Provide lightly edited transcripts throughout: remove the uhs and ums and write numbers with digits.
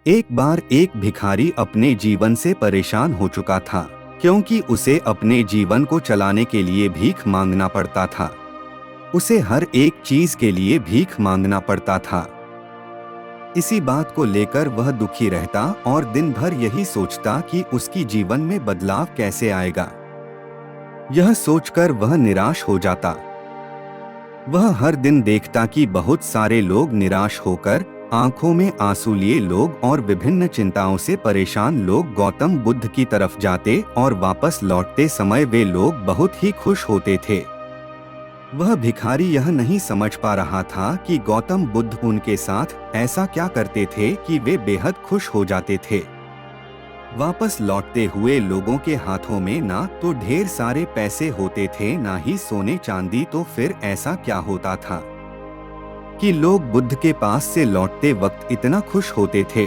एक बार एक भिखारी अपने जीवन से परेशान हो चुका था, क्योंकि उसे अपने जीवन को चलाने के लिए भीख मांगना पड़ता था। उसे हर एक चीज के लिए भीख मांगना पड़ता था। इसी बात को लेकर वह दुखी रहता और दिन भर यही सोचता कि उसकी जीवन में बदलाव कैसे आएगा। यह सोचकर वह निराश हो जाता। वह हर दिन देखता कि बहुत सारे लोग निराश होकर, आंखों में आंसू लिए लोग और विभिन्न चिंताओं से परेशान लोग गौतम बुद्ध की तरफ जाते और वापस लौटते समय वे लोग बहुत ही खुश होते थे। वह भिखारी यह नहीं समझ पा रहा था कि गौतम बुद्ध उनके साथ ऐसा क्या करते थे कि वे बेहद खुश हो जाते थे। वापस लौटते हुए लोगों के हाथों में ना तो ढेर सारे पैसे होते थे, ना ही सोने चांदी। तो फिर ऐसा क्या होता था कि लोग बुद्ध के पास से लौटते वक्त इतना खुश होते थे?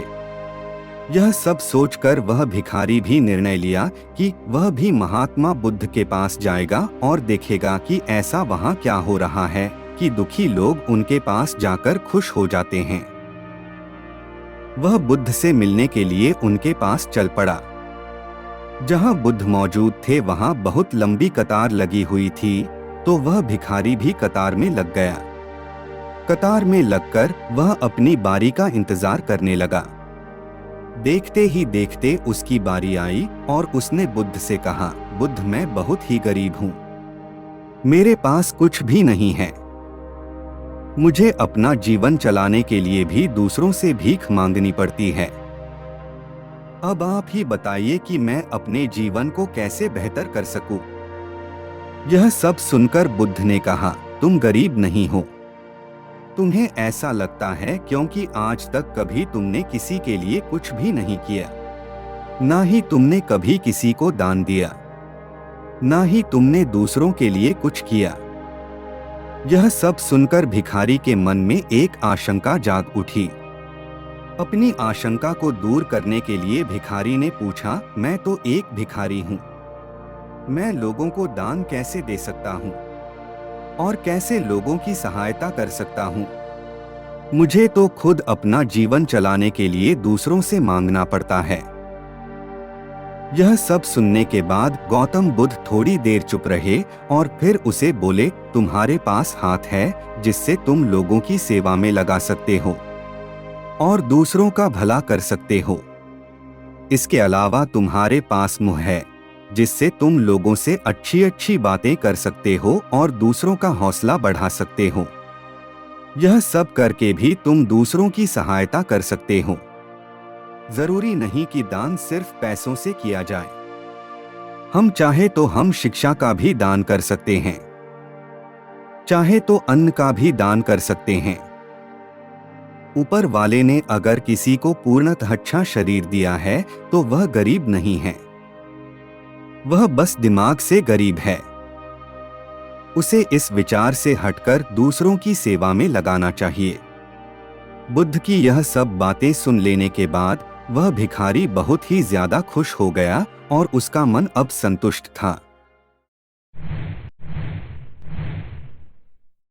यह सब सोचकर वह भिखारी भी निर्णय लिया कि वह भी महात्मा बुद्ध के पास जाएगा और देखेगा कि ऐसा वहाँ क्या हो रहा है कि दुखी लोग उनके पास जाकर खुश हो जाते हैं। वह बुद्ध से मिलने के लिए उनके पास चल पड़ा। जहाँ बुद्ध मौजूद थे वहाँ बहुत लंबी कतार लगी हुई थी, तो वह भिखारी भी कतार में लग गया। कतार में लगकर वह अपनी बारी का इंतजार करने लगा। देखते ही देखते उसकी बारी आई और उसने बुद्ध से कहा, बुद्ध, मैं बहुत ही गरीब हूँ, मेरे पास कुछ भी नहीं है। मुझे अपना जीवन चलाने के लिए भी दूसरों से भीख मांगनी पड़ती है। अब आप ही बताइए कि मैं अपने जीवन को कैसे बेहतर कर सकूं? यह सब सुनकर बुद्ध ने कहा, तुम गरीब नहीं हो। तुम्हें ऐसा लगता है क्योंकि आज तक कभी तुमने किसी के लिए कुछ भी नहीं किया, ना ही तुमने कभी किसी को दान दिया, ना ही तुमने दूसरों के लिए कुछ किया। यह सब सुनकर भिखारी के मन में एक आशंका जाग उठी। अपनी आशंका को दूर करने के लिए भिखारी ने पूछा, मैं तो एक भिखारी हूँ, मैं लोगों को दान कैसे दे सकता हूँ और कैसे लोगों की सहायता कर सकता हूँ? मुझे तो खुद अपना जीवन चलाने के लिए दूसरों से मांगना पड़ता है। यह सब सुनने के बाद गौतम बुद्ध थोड़ी देर चुप रहे और फिर उसे बोले, तुम्हारे पास हाथ है जिससे तुम लोगों की सेवा में लगा सकते हो और दूसरों का भला कर सकते हो। इसके अलावा तुम्हारे पास मुंह है जिससे तुम लोगों से अच्छी अच्छी बातें कर सकते हो और दूसरों का हौसला बढ़ा सकते हो। यह सब करके भी तुम दूसरों की सहायता कर सकते हो। जरूरी नहीं कि दान सिर्फ पैसों से किया जाए। हम चाहे तो हम शिक्षा का भी दान कर सकते हैं, चाहे तो अन्न का भी दान कर सकते हैं। ऊपर वाले ने अगर किसी को पूर्णतः अच्छा शरीर दिया है तो वह गरीब नहीं है, वह बस दिमाग से गरीब है। उसे इस विचार से हटकर दूसरों की सेवा में लगाना चाहिए। बुद्ध की यह सब बातें सुन लेने के बाद वह भिखारी बहुत ही ज्यादा खुश हो गया और उसका मन अब संतुष्ट था।